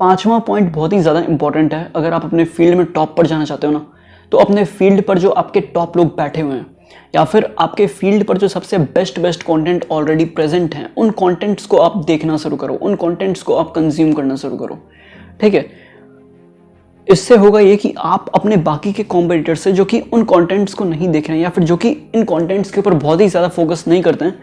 पांचवा पॉइंट बहुत ही ज़्यादा इंपॉर्टेंट है। अगर आप अपने फील्ड में टॉप पर जाना चाहते हो ना, तो अपने फील्ड पर जो आपके टॉप लोग बैठे हुए हैं या फिर आपके फील्ड पर जो सबसे बेस्ट कंटेंट ऑलरेडी प्रेजेंट हैं, उन कंटेंट्स को आप देखना शुरू करो, उन कंटेंट्स को आप कंज्यूम करना शुरू करो। ठीक है, इससे होगा ये कि आप अपने बाकी के कॉम्पिटिटर से जो कि उन कंटेंट्स को नहीं देख रहे हैं या फिर जो कि इन कंटेंट्स के ऊपर बहुत ही ज़्यादा फोकस नहीं करते हैं,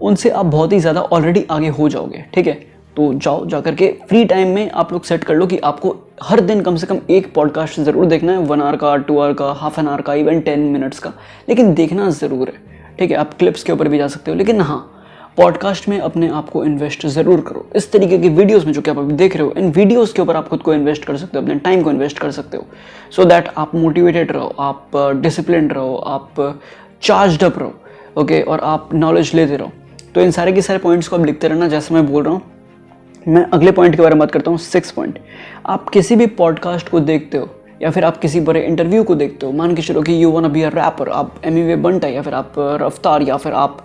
उनसे आप बहुत ही ज़्यादा ऑलरेडी आगे हो जाओगे। ठीक है, तो जाओ जा करके फ्री टाइम में आप लोग सेट कर लो कि आपको हर दिन कम से कम एक पॉडकास्ट ज़रूर देखना है, 1 आवर का, 2 आवर का, हाफ एन आवर का, इवन 10 मिनट्स का, लेकिन देखना ज़रूर है। ठीक है, आप क्लिप्स के ऊपर भी जा सकते हो, लेकिन हाँ, पॉडकास्ट में अपने आप को इन्वेस्ट ज़रूर करो। इस तरीके की वीडियोस में जो कि आप अभी देख रहे हो, इन वीडियोस के ऊपर आप खुद को इन्वेस्ट कर सकते हो, अपने टाइम को इन्वेस्ट कर सकते हो, सो दैट आप मोटिवेटेड रहो, आप डिसिप्लिन रहो, आप चार्ज्ड अप रहो। ओके, और आप नॉलेज लेते रहो। तो इन सारे के सारे पॉइंट्स को आप लिखते रहना। जैसे मैं बोल रहा हूँ, मैं अगले पॉइंट के बारे में बात करता हूँ, 6 पॉइंट। आप किसी भी पॉडकास्ट को देखते हो या फिर आप किसी बड़े इंटरव्यू को देखते हो, मान के चलो कि you want be a rapper, आप एमिवे बंटा या फिर आप रफ्तार या फिर आप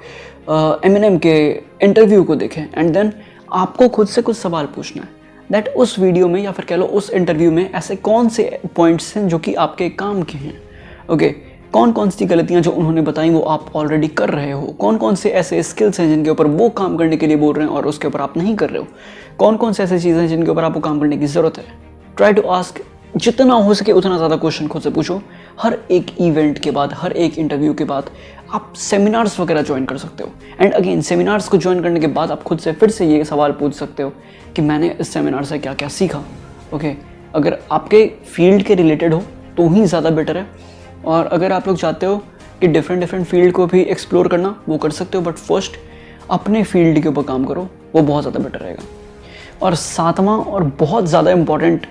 एमिनेम के इंटरव्यू को देखें, एंड देन आपको खुद से कुछ सवाल पूछना है दैट उस वीडियो में या फिर कह लो उस इंटरव्यू में ऐसे कौन से पॉइंट्स हैं जो कि आपके काम के हैं। ओके, कौन कौन सी गलतियां जो उन्होंने बताई वो आप ऑलरेडी कर रहे हो, कौन कौन से ऐसे स्किल्स हैं जिनके ऊपर वो काम करने के लिए बोल रहे हैं और उसके ऊपर आप नहीं कर रहे हो, कौन कौन से ऐसी चीज़ें हैं जिनके ऊपर आपको काम करने की ज़रूरत है। ट्राई टू आस्क, जितना हो सके उतना ज़्यादा क्वेश्चन खुद से पूछो। हर एक इवेंट के बाद, हर एक इंटरव्यू के बाद आप सेमिनार्स वगैरह ज्वाइन कर सकते हो, एंड अगेन सेमिनार्स को ज्वाइन करने के बाद आप खुद से फिर से ये सवाल पूछ सकते हो कि मैंने इस सेमिनार से क्या क्या सीखा। ओके, अगर आपके फील्ड के रिलेटेड हो तो ही ज़्यादा बेटर है, और अगर आप लोग चाहते हो कि डिफरेंट फील्ड को भी एक्सप्लोर करना, वो कर सकते हो, बट फर्स्ट अपने फील्ड के ऊपर काम करो, वो बहुत ज़्यादा बेटर रहेगा। और 7वां और बहुत ज़्यादा इंपॉर्टेंट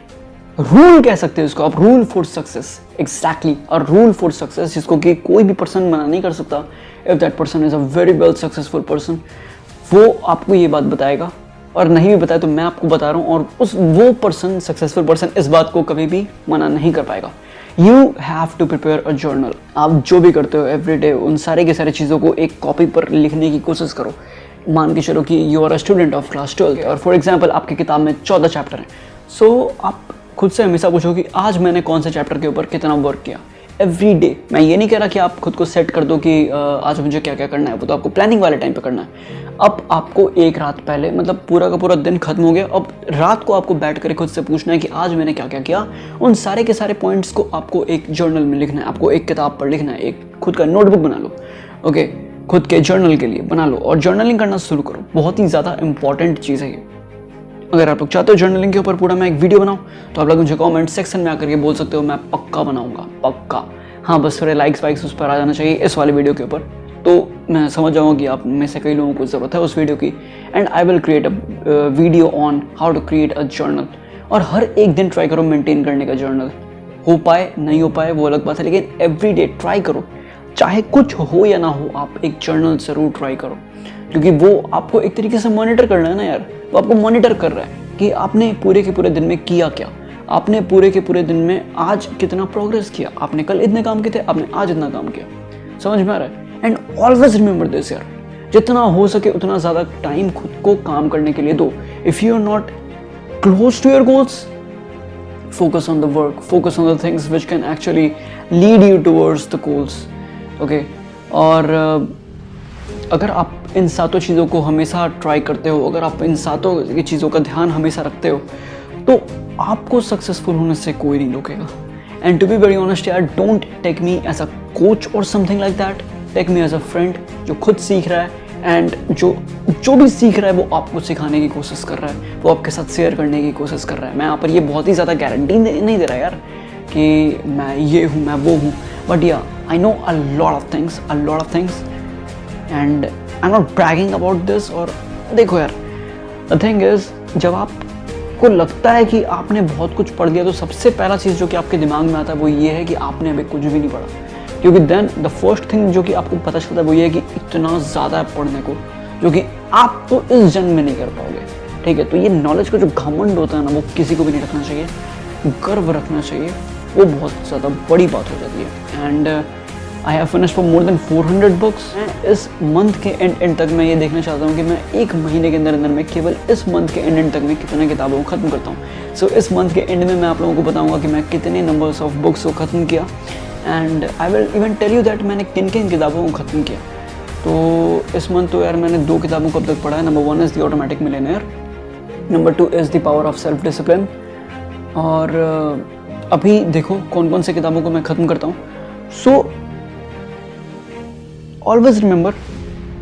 रूल कह सकते हो इसको आप, रूल फॉर सक्सेस। एग्जैक्टली, और रूल फॉर सक्सेस जिसको कि कोई भी पर्सन मना नहीं कर सकता, if that person is a very well successful person, वो आपको ये बात बताएगा, और नहीं भी बताए तो मैं आपको बता रहा हूँ, और वो पर्सन, सक्सेसफुल पर्सन, इस बात को कभी भी मना नहीं कर पाएगा। You have to prepare a journal. आप जो भी करते हो एवरी डे, उन सारे के सारे चीज़ों को एक कॉपी पर लिखने की कोशिश करो। मान के चलो कि you are a student of class 12 और फॉर एग्जाम्पल आपकी किताब में 14 चैप्टर हैं, सो आप खुद से हमेशा पूछो कि आज मैंने कौन से चैप्टर के ऊपर कितना वर्क किया एवरी डे। मैं ये नहीं कह रहा कि आप खुद को सेट कर दो कि आज मुझे क्या क्या करना है, वो तो आपको प्लानिंग वाले टाइम पे करना है। अब आपको एक रात पहले, मतलब पूरा का पूरा दिन खत्म हो गया, अब रात को आपको बैठ कर खुद से पूछना है कि आज मैंने क्या क्या किया। उन सारे के सारे पॉइंट्स को आपको एक जर्नल में लिखना है, आपको एक किताब पर लिखना है, एक खुद का नोटबुक बना लो। ओके, खुद के जर्नल के लिए बना लो और जर्नलिंग करना शुरू करो। बहुत ही ज़्यादा इंपॉर्टेंट चीज़ है ये। अगर आप लोग चाहते हो जर्नलिंग के ऊपर पूरा मैं एक वीडियो बनाऊं, तो आप लोग मुझे कमेंट सेक्शन में आकर के बोल सकते हो, मैं पक्का बनाऊंगा, पक्का। हाँ, बस थोड़े लाइक्स वाइक्स उस पर आ जाना चाहिए इस वाले वीडियो के ऊपर, तो मैं समझ जाऊँगा कि आप में से कई लोगों को ज़रूरत है उस वीडियो की, and I will create a video on how to create a journal. और हर एक दिन ट्राई करो मेंटेन करने का जर्नल। हो पाए नहीं हो पाए वो अलग बात है, लेकिन एवरी डे ट्राई करो, चाहे कुछ हो या ना हो, आप एक जर्नल ज़रूर ट्राई करो, क्योंकि वो आपको एक तरीके से मॉनिटर करना है ना यार। वो आपको मॉनिटर कर रहा है कि आपने पूरे के पूरे दिन में किया क्या, आपने पूरे के पूरे दिन में आज कितना प्रोग्रेस किया, आपने कल इतने काम किए थे, आपने आज इतना काम किया। समझ में आ रहा है? एंड ऑलवेज रिमेंबर दिस यार, जितना हो सके उतना ज़्यादा टाइम खुद को काम करने के लिए दो। If you are not close to your goals, focus on the work, focus on the things which can actually lead you towards the goals. Okay, और अगर आप इन 7 चीज़ों को हमेशा ट्राई करते हो, अगर आप इन 7 चीज़ों का ध्यान हमेशा रखते हो, तो आपको सक्सेसफुल होने से कोई नहीं रोकेगा। And to be very honest यार, don't take me as a coach और something like that, take me as a friend जो खुद सीख रहा है, एंड जो भी सीख रहा है वो आपको सिखाने की कोशिश कर रहा है, वो आपके साथ शेयर करने की कोशिश कर रहा है। मैं यहाँ पर ये बहुत ही ज़्यादा गारंटी नहीं दे रहा यार कि मैं ये हूँ, मैं वो हूँ, बट या I know a lot of things and I am not bragging about this. और देखो यार, द थिंग इज़, जब आपको लगता है कि आपने बहुत कुछ पढ़ लिया, तो सबसे पहला चीज़ जो कि आपके दिमाग में आता है वो ये है कि आपने अभी कुछ भी नहीं पढ़ा, क्योंकि देन द फर्स्ट थिंग जो कि आपको पता चलता है वो ये है कि इतना ज़्यादा है पढ़ने को, जो कि आप तो इस जन्म में नहीं कर पाओगे। ठीक है, तो ये नॉलेज का जो घमंड होता है ना, वो किसी को भी नहीं रखना चाहिए, गर्व रखना चाहिए, वो बहुत ज़्यादा बड़ी बात हो जाती है। And I have finished for more than 400 books. इस मंथ के एंड तक मैं ये देखना चाहता हूँ कि मैं एक महीने के अंदर में केवल इस मंथ के एंड तक में कितने किताबों को ख़त्म करता हूँ। सो इस मंथ के एंड में मैं आप लोगों को बताऊँगा कि मैं कितने नंबर्स ऑफ बुक्स को ख़त्म किया, and I will even tell you that मैंने किन किन किताबों को ख़त्म किया। तो इस मंथ तो यार मैंने 2 किताबों को अब तक पढ़ा है। Number 1 is the automatic millionaire, number 2 is the power of self discipline. और अभी देखो कौन कौन से किताबों को मैं ख़त्म करता हूँ। सो ऑलवेज रिमेंबर,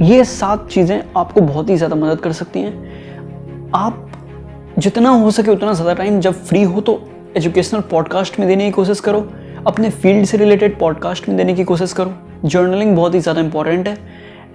ये 7 चीज़ें आपको बहुत ही ज़्यादा मदद कर सकती हैं। आप जितना हो सके उतना ज़्यादा टाइम जब फ्री हो तो एजुकेशनल पॉडकास्ट में देने की कोशिश करो, अपने फील्ड से रिलेटेड पॉडकास्ट में देने की कोशिश करो। जर्नलिंग बहुत ही ज़्यादा इंपॉर्टेंट है,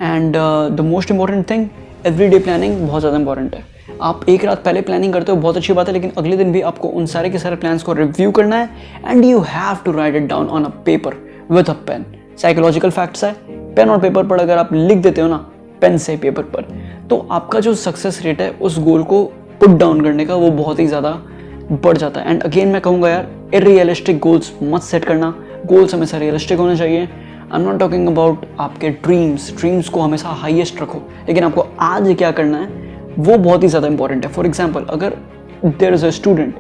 and the most important thing, everyday planning बहुत ज़्यादा इंपॉर्टेंट है। आप एक रात पहले प्लानिंग करते हो, बहुत अच्छी बात है, लेकिन अगले दिन भी आपको उन सारे के सारे प्लान्स को रिव्यू करना है, and you have to write it down on a paper with a pen. Psychological facts है, पेन और पेपर पर अगर आप लिख देते हो ना, पेन से पेपर पर, तो आपका जो सक्सेस रेट है उस गोल को पुट डाउन करने का वो बहुत ही ज़्यादा बढ़ जाता है। एंड अगेन मैं कहूँगा यार, इरियलिस्टिक गोल्स मत सेट करना, गोल्स हमेशा रियलिस्टिक होने चाहिए। I am not talking about आपके ड्रीम्स को हमेशा हाईएस्ट रखो, लेकिन आपको आज क्या करना है वो बहुत ही ज़्यादा इंपॉर्टेंट है। फॉर एग्जाम्पल, अगर देयर इज़ अ स्टूडेंट,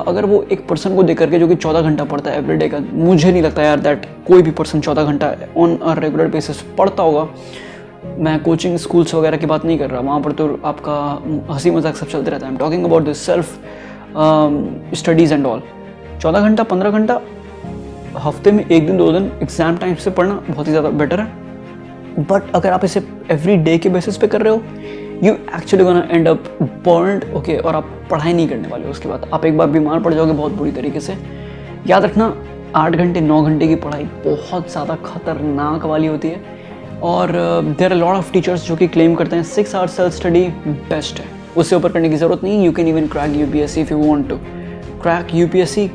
अगर वो एक पर्सन को देख करके जो कि 14 घंटा पढ़ता है एवरीडे का, मुझे नहीं लगता यार दैट कोई भी पर्सन 14 घंटा ऑन अ रेगुलर बेसिस पढ़ता होगा। मैं कोचिंग स्कूल्स वगैरह की बात नहीं कर रहा, वहाँ पर तो आपका हंसी मजाक सब चलते रहता है। I am talking about this self studies and all. 14 घंटा 15 घंटा हफ्ते में 1 दिन 2 दिन एग्जाम टाइम से पढ़ना बहुत ही ज़्यादा बेटर है। बट अगर आप इसे एवरी डे के बेसिस पे कर रहे हो, you actually gonna and up burned, okay, और आप पढ़ाई नहीं करने वाले हो। उसके बाद आप एक बार बीमार पड़ जाओगे बहुत बुरी तरीके से। याद रखना, 8 घंटे 9 घंटे की पढ़ाई बहुत ज़्यादा खतरनाक वाली होती है। और there are lot of teachers जो कि क्लेम करते हैं 6 आवर्स सेल्फ स्टडी बेस्ट है, उससे ऊपर करने की ज़रूरत नहीं। You can even crack UPSC if you want to crack UPSC.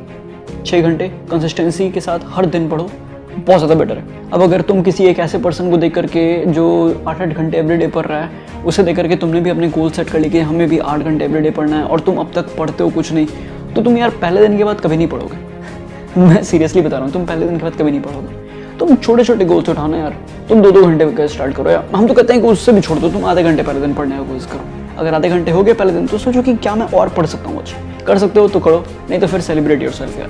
6 घंटे कंसिस्टेंसी के साथ हर दिन पढ़ो, बहुत ज़्यादा बेटर है। अब अगर तुम किसी एक ऐसे पर्सन को देख करके जो 8-8 घंटे एवरीडे पढ़ रहा है, उसे देख करके तुमने भी अपने गोल सेट कर ली कि हमें भी 8 घंटे एवरीडे पढ़ना है, और तुम अब तक पढ़ते हो कुछ नहीं, तो तुम यार पहले दिन के बाद कभी नहीं पढ़ोगे। मैं सीरियसली बता रहा हूँ, तुम पहले दिन के बाद कभी नहीं पढ़ोगे। तुम छोटे छोटे गोल्स उठाना यार, तुम 2-2 घंटे का स्टार्ट करो यार। हम तो कहते हैं कि उससे भी छोड़ दो, तुम आधे घंटे पहले दिन पढ़ने का कोशिश करो। अगर आधे घंटे हो गए पहले दिन, तो सोचो कि क्या मैं और पढ़ सकता हूँ। अच्छा कर सकते हो तो करो, नहीं तो फिर सेलिब्रेट योरसेल्फ यार,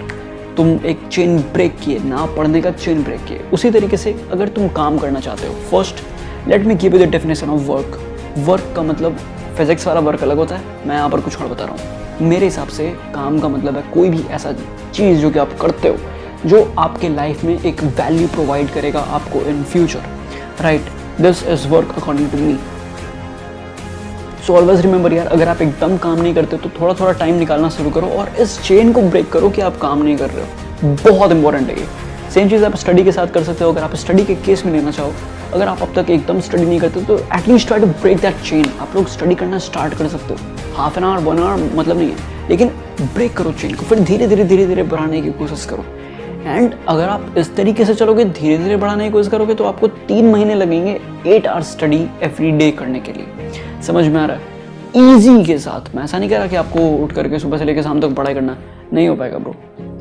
तुम एक चेन ब्रेक किए ना, पढ़ने का चेन ब्रेक किए। उसी तरीके से अगर तुम काम करना चाहते हो, first let me give you the definition of work. Work का मतलब फिजिक्स वाला वर्क अलग होता है, मैं यहाँ पर कुछ और बता रहा हूँ। मेरे हिसाब से काम का मतलब है कोई भी ऐसा चीज़ जो कि आप करते हो जो आपके लाइफ में एक वैल्यू प्रोवाइड करेगा आपको in future, right? This is work according to me. So always remember यार, अगर आप एकदम काम नहीं करते तो थोड़ा थोड़ा टाइम निकालना शुरू करो और इस चेन को ब्रेक करो कि आप काम नहीं कर रहे हो। बहुत इंपॉर्टेंट है ये। सेम चीज़ आप स्टडी के साथ कर सकते हो। अगर आप स्टडी के केस में लेना चाहो, अगर आप अब तक एकदम स्टडी नहीं करते तो at least try to break that chain. आप लोग स्टडी करना स्टार्ट कर सकते हो, हाफ एन आवर 1 आवर मतलब नहीं है, लेकिन ब्रेक करो चेन को, फिर धीरे धीरे बढ़ाने की कोशिश करो। एंड अगर आप इस तरीके से चलोगे, धीरे धीरे बढ़ाने की कोशिश करोगे, तो आपको 3 महीने लगेंगे 8 आवर्स स्टडी एवरी डे करने के लिए। समझ में आ रहा है? ईजी के साथ। मैं ऐसा नहीं कह रहा कि आपको उठ करके सुबह से लेकर शाम तक पढ़ाई करना, नहीं हो पाएगा ब्रो,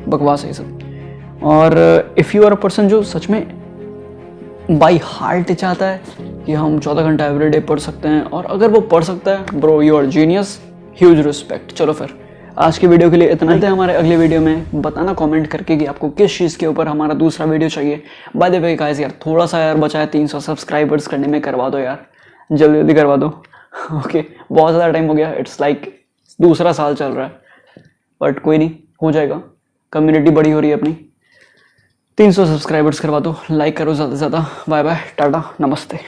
बकवास है ये सब। और if you are a person जो सच में बाई हार्ट चाहता है कि हम 14 घंटा एवरीडे पढ़ सकते हैं, और अगर वो पढ़ सकता है, bro you are genius, huge respect. चलो फिर आज की वीडियो के लिए इतना ही है। हमारे अगले वीडियो में बताना कमेंट करके कि आपको किस चीज़ के ऊपर हमारा दूसरा वीडियो चाहिए। बाय द वे गाइस, यार थोड़ा सा यार बचा है 300 सब्सक्राइबर्स करने में, करवा दो यार, जल्दी जल्दी करवा दो। ओके, बहुत ज़्यादा टाइम हो गया, इट्स लाइक दूसरा साल चल रहा है, बट कोई नहीं, हो जाएगा। कम्युनिटी बड़ी हो रही है अपनी। 300 सब्सक्राइबर्स करवा दो, लाइक करो ज़्यादा से ज़्यादा। बाय बाय, टाटा, नमस्ते।